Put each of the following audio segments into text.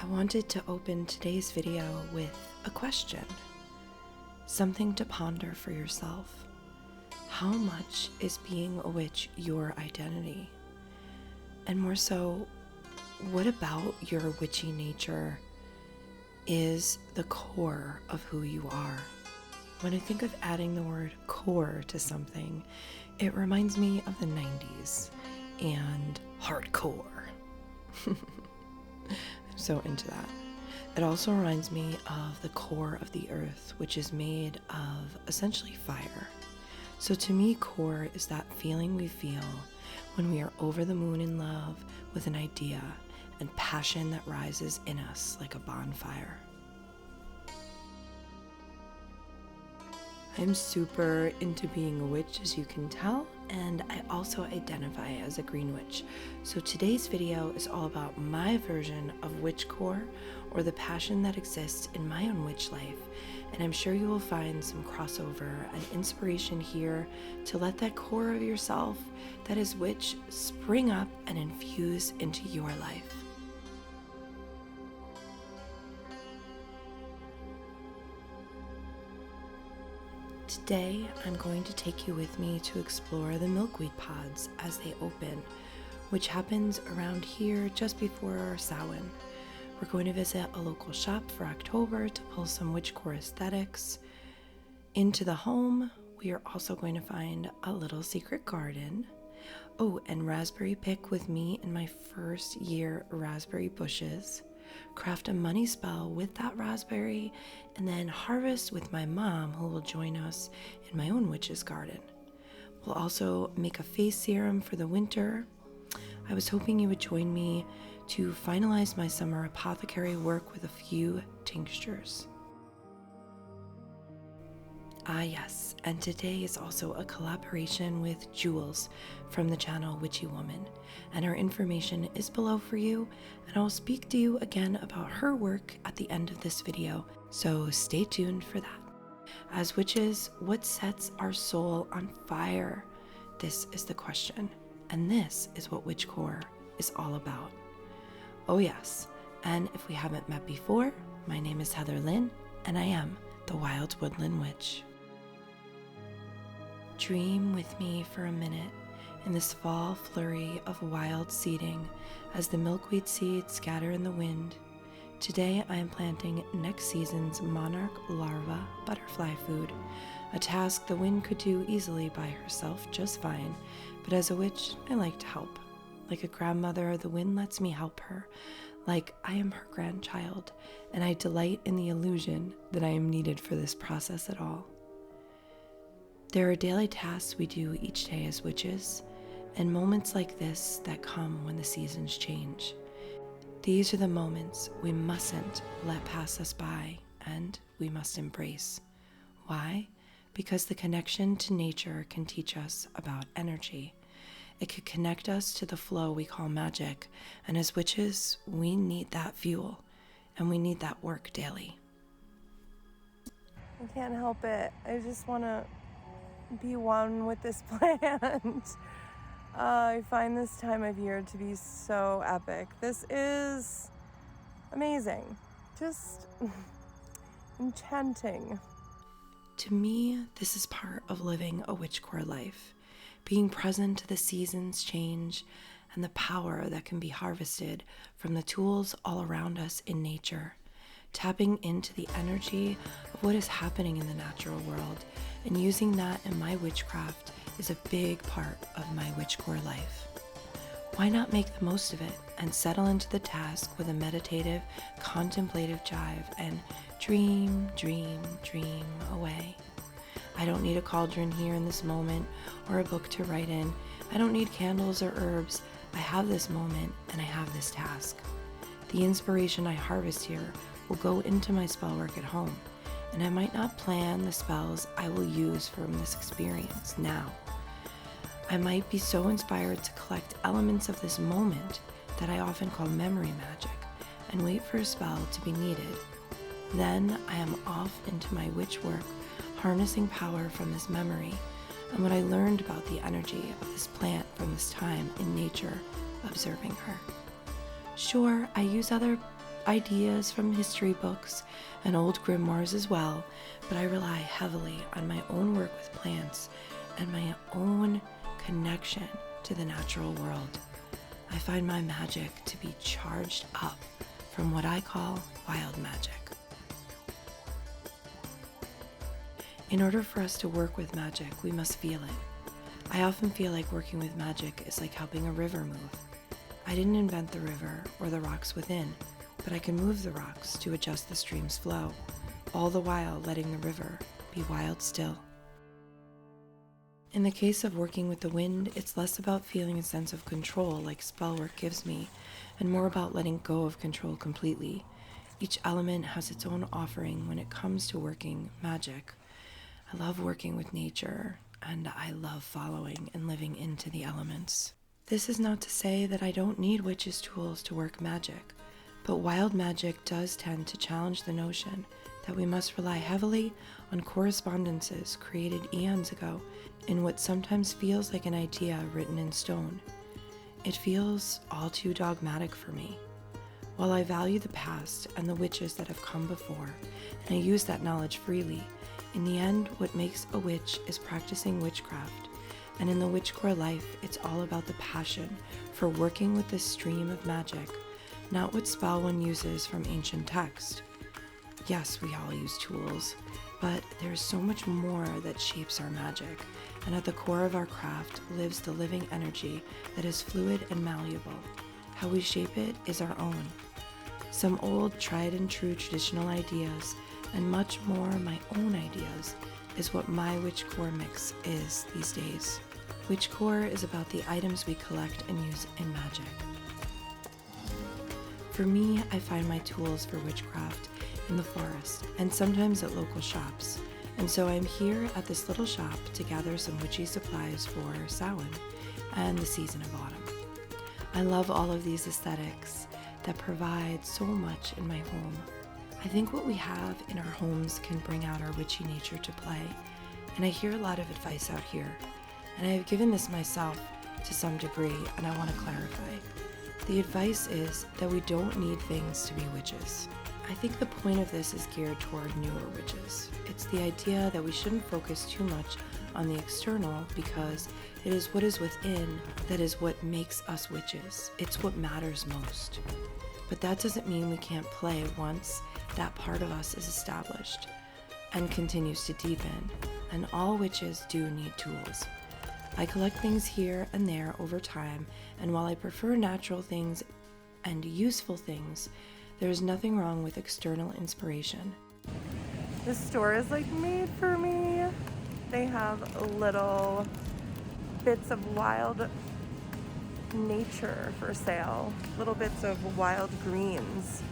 I wanted to open today's video with a question, something to ponder for yourself. How much is being a witch your identity? And more so, what about your witchy nature is the core of who you are? When I think of adding the word core to something, it reminds me of the 90s and hardcore. I'm so into that. It also reminds me of the core of the earth, which is made of essentially fire. So to me, core is that feeling we feel when we are over the moon in love with an idea and passion that rises in us like a bonfire. I'm super into being a witch, as you can tell, and I also identify as a green witch. So today's video is all about my version of Witchcore, or the passion that exists in my own witch life, and I'm sure you will find some crossover and inspiration here to let that core of yourself that is witch spring up and infuse into your life. Today, I'm going to take you with me to explore the milkweed pods as they open, which happens around here just before Samhain. We're going to visit a local shop for October to pull some Witchcore aesthetics into the home. We are also going to find a little secret garden. Oh, and raspberry pick with me in my first year raspberry bushes. Craft a money spell with that raspberry, and then harvest with my mom, who will join us in my own witch's garden. We'll also make a face serum for the winter. I was hoping you would join me to finalize my summer apothecary work with a few tinctures. Ah yes, and today is also a collaboration with Jules from the channel Witchy Woman, and her information is below for you, and I'll speak to you again about her work at the end of this video, so stay tuned for that. As witches, what sets our soul on fire? This is the question, and this is what Witchcore is all about. Oh yes, and if we haven't met before, my name is Heather Lynn, and I am the Wild Woodland Witch. Dream with me for a minute in this fall flurry of wild seeding as the milkweed seeds scatter in the wind. Today I am planting next season's monarch larva butterfly food, a task the wind could do easily by herself just fine, but as a witch I like to help. Like a grandmother, the wind lets me help her, like I am her grandchild, and I delight in the illusion that I am needed for this process at all. There are daily tasks we do each day as witches, and moments like this that come when the seasons change. These are the moments we mustn't let pass us by, and we must embrace. Why? Because the connection to nature can teach us about energy. It could connect us to the flow we call magic, and as witches, we need that fuel, and we need that work daily. I can't help it. I just want to be one with this plant. I find this time of year to be so epic. This is amazing. Just enchanting. To me, this is part of living a Witchcore life, being present to the seasons change and the power that can be harvested from the tools all around us in nature, tapping into the energy of what is happening in the natural world, and using that in my witchcraft is a big part of my Witchcore life. Why not make the most of it and settle into the task with a meditative, contemplative jive and dream, dream, dream away? I don't need a cauldron here in this moment or a book to write in. I don't need candles or herbs. I have this moment and I have this task. The inspiration I harvest here will go into my spell work at home, and I might not plan the spells I will use from this experience now. I might be so inspired to collect elements of this moment that I often call memory magic and wait for a spell to be needed. Then I am off into my witch work, harnessing power from this memory and what I learned about the energy of this plant from this time in nature, observing her. Sure, I use other ideas from history books and old grimoires as well, but I rely heavily on my own work with plants and my own connection to the natural world. I find my magic to be charged up from what I call wild magic. In order for us to work with magic, we must feel it. I often feel like working with magic is like helping a river move. I didn't invent the river or the rocks within, but I can move the rocks to adjust the stream's flow, all the while letting the river be wild still. In the case of working with the wind, it's less about feeling a sense of control like spell work gives me, and more about letting go of control completely. Each element has its own offering when it comes to working magic. I love working with nature, and I love following and living into the elements. This is not to say that I don't need witches' tools to work magic, but wild magic does tend to challenge the notion that we must rely heavily on correspondences created eons ago in what sometimes feels like an idea written in stone. It feels all too dogmatic for me. While I value the past and the witches that have come before, and I use that knowledge freely, in the end, what makes a witch is practicing witchcraft, and in the Witchcore life, it's all about the passion for working with this stream of magic, not what spell one uses from ancient text. Yes, we all use tools, but there's so much more that shapes our magic, and at the core of our craft lives the living energy that is fluid and malleable. How we shape it is our own. Some old, tried and true traditional ideas, and much more my own ideas, is what my Witchcore mix is these days. Witchcore is about the items we collect and use in magic. For me, I find my tools for witchcraft in the forest and sometimes at local shops, and so I'm here at this little shop to gather some witchy supplies for Samhain and the season of autumn. I love all of these aesthetics that provide so much in my home. I think what we have in our homes can bring out our witchy nature to play, and I hear a lot of advice out here, and I have given this myself to some degree, and I want to clarify. The advice is that we don't need things to be witches. I think the point of this is geared toward newer witches. It's the idea that we shouldn't focus too much on the external because it is what is within that is what makes us witches. It's what matters most. But that doesn't mean we can't play once that part of us is established and continues to deepen, and all witches do need tools. I collect things here and there over time, and while I prefer natural things and useful things, there is nothing wrong with external inspiration. This store is like made for me. They have little bits of wild nature for sale, little bits of wild greens.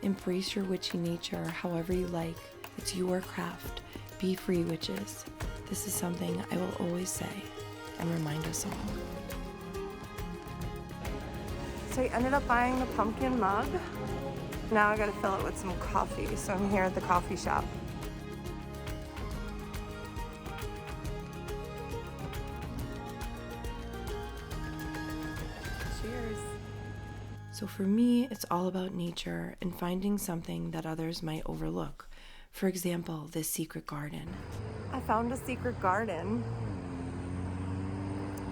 Embrace your witchy nature however you like. It's your craft. Be free, witches. This is something I will always say and remind us all. So I ended up buying the pumpkin mug. Now I gotta fill it with some coffee, so I'm here at the coffee shop. Cheers. So for me, it's all about nature and finding something that others might overlook. For example, this secret garden. I found a secret garden.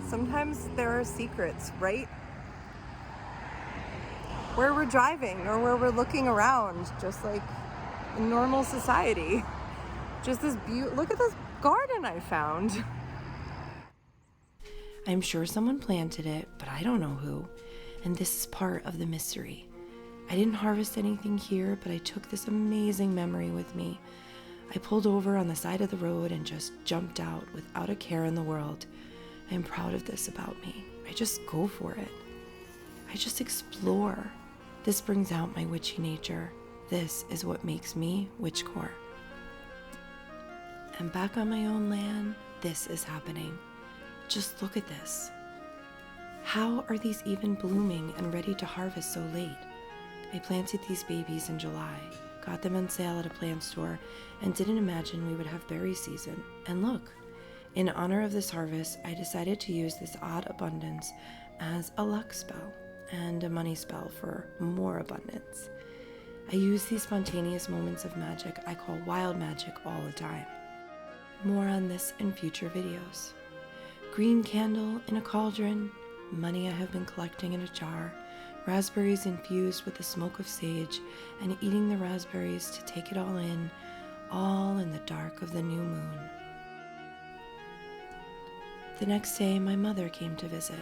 Sometimes there are secrets, right? Where we're driving or where we're looking around, just like in normal society. Just this look at this garden I found. I'm sure someone planted it, but I don't know who. And this is part of the mystery. I didn't harvest anything here, but I took this amazing memory with me. I pulled over on the side of the road and just jumped out without a care in the world. I am proud of this about me. I just go for it. I just explore. This brings out my witchy nature. This is what makes me Witchcore. And back on my own land, this is happening. Just look at this. How are these even blooming and ready to harvest so late? I planted these babies in July, got them on sale at a plant store, and didn't imagine we would have berry season. And look, in honor of this harvest, I decided to use this odd abundance as a luck spell. and a money spell for more abundance. I use these spontaneous moments of magic I call wild magic all the time. More on this in future videos. Green candle in a cauldron, money I have been collecting in a jar, raspberries infused with the smoke of sage, and eating the raspberries to take it all in the dark of the new moon. The next day, my mother came to visit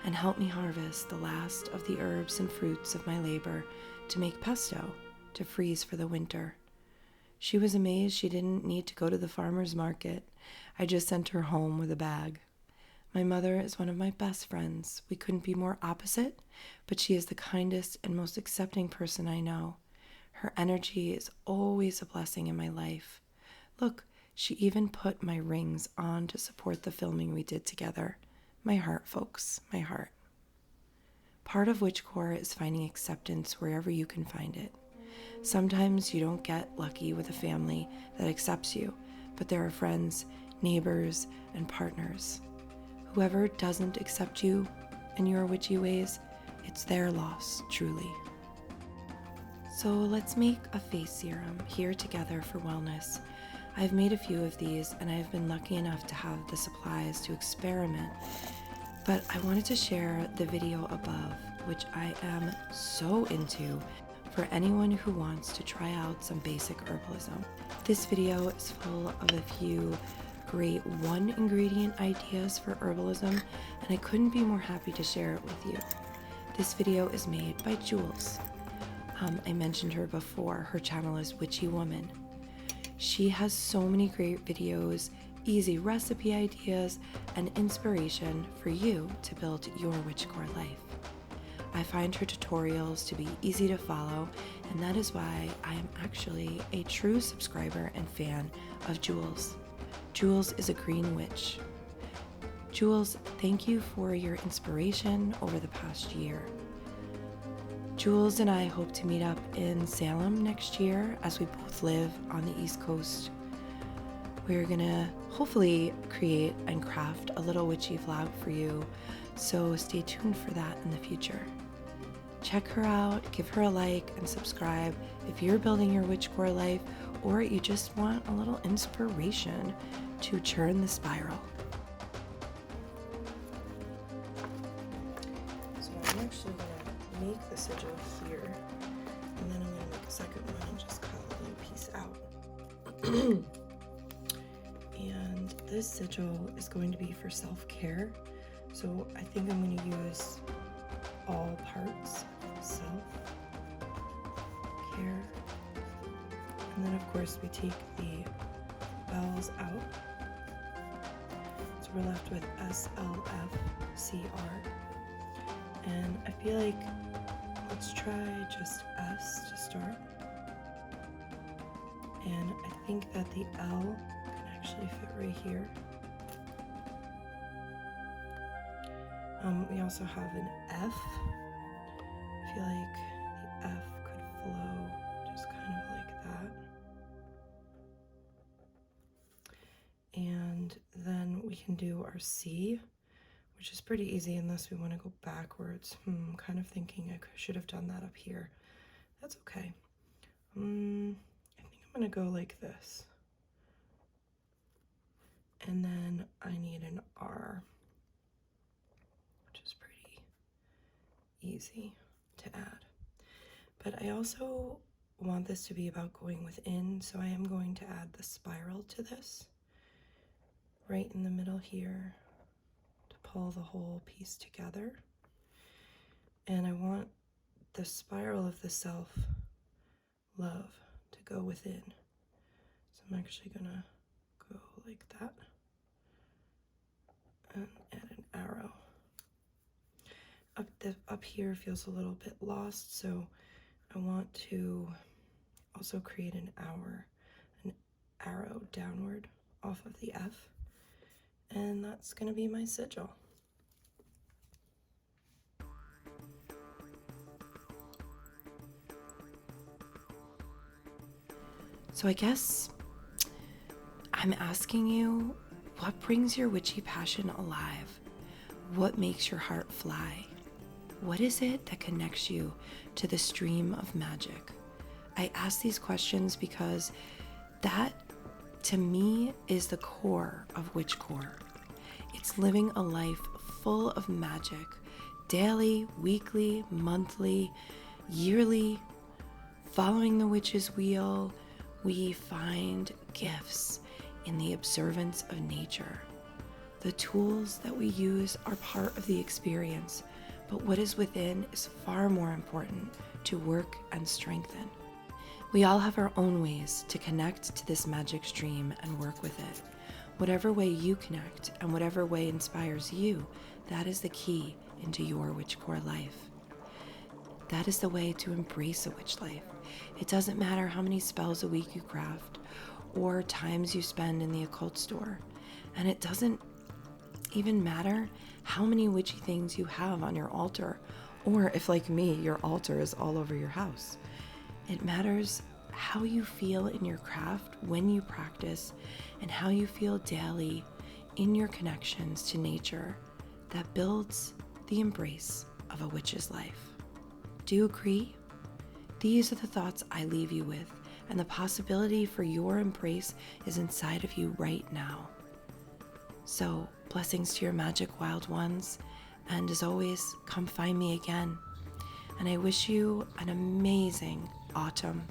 and helped me harvest the last of the herbs and fruits of my labor to make pesto to freeze for the winter. She was amazed she didn't need to go to the farmer's market. I just sent her home with a bag. My mother is one of my best friends. We couldn't be more opposite, but she is the kindest and most accepting person I know. Her energy is always a blessing in my life. Look, she even put my rings on to support the filming we did together. My heart, folks, my heart. Part of Witchcore is finding acceptance wherever you can find it. Sometimes you don't get lucky with a family that accepts you, but there are friends, neighbors, and partners. Whoever doesn't accept you and your witchy ways, it's their loss, truly. So let's make a face serum here together for wellness. I've made a few of these and I've been lucky enough to have the supplies to experiment, but I wanted to share the video above, which I am so into for anyone who wants to try out some basic herbalism. This video is full of a few great one ingredient ideas for herbalism, and I couldn't be more happy to share it with you. This video is made by Jules. I mentioned her before. Her channel is Witchy Woman. She has so many great videos, easy recipe ideas, and inspiration for you to build your Witchcore life. I find her tutorials to be easy to follow, and that is why I am actually a true subscriber and fan of Jules. Jules is a green witch. Jules, thank you for your inspiration over the past year. Jules and I hope to meet up in Salem next year as we both live on the East Coast. We're gonna hopefully create and craft a little witchy vlog for you, so stay tuned for that in the future. Check her out, give her a like and subscribe if you're building your Witchcore life or you just want a little inspiration to churn the spiral. So I'm actually gonna make the sigil here, and then I'm gonna make a second one and just cut a little piece out. And this sigil is going to be for self-care, so I think I'm going to use all parts of self-care. And then of course we take the vowels out, so we're left with SLFCR. And I feel like let's try just S to start. And I think that the L can actually fit right here. We also have an F. I feel like the F could flow just kind of like that. And then we can do our C, which is pretty easy unless we want to go backwards. I'm kind of thinking I should have done that up here. That's okay. I think I'm going to go like this. And then I need an R, which is pretty easy to add. But I also want this to be about going within, so I am going to add the spiral to this, right in the middle here, to pull the whole piece together. And I want the spiral of the self-love to go within. So I'm actually gonna go like that and add an arrow. Up here feels a little bit lost, so I want to also create an arrow downward off of the F, and that's going to be my sigil. So I guess I'm asking you, what brings your witchy passion alive? What makes your heart fly? What is it that connects you to the stream of magic? I ask these questions because that, to me, is the core of Witchcore. It's living a life full of magic, daily, weekly, monthly, yearly. Following the witch's wheel, we find gifts in the observance of nature. The tools that we use are part of the experience, but what is within is far more important to work and strengthen. We all have our own ways to connect to this magic stream and work with it. Whatever way you connect and whatever way inspires you, that is the key into your Witchcore life. That is the way to embrace a witch life. It doesn't matter how many spells a week you craft or times you spend in the occult store. And it doesn't even matter how many witchy things you have on your altar, or if, like me, your altar is all over your house. It matters how you feel in your craft when you practice and how you feel daily in your connections to nature that builds the embrace of a witch's life. Do you agree? These are the thoughts I leave you with, and the possibility for your embrace is inside of you right now. So, blessings to your magic wild ones, and as always, come find me again. And I wish you an amazing autumn.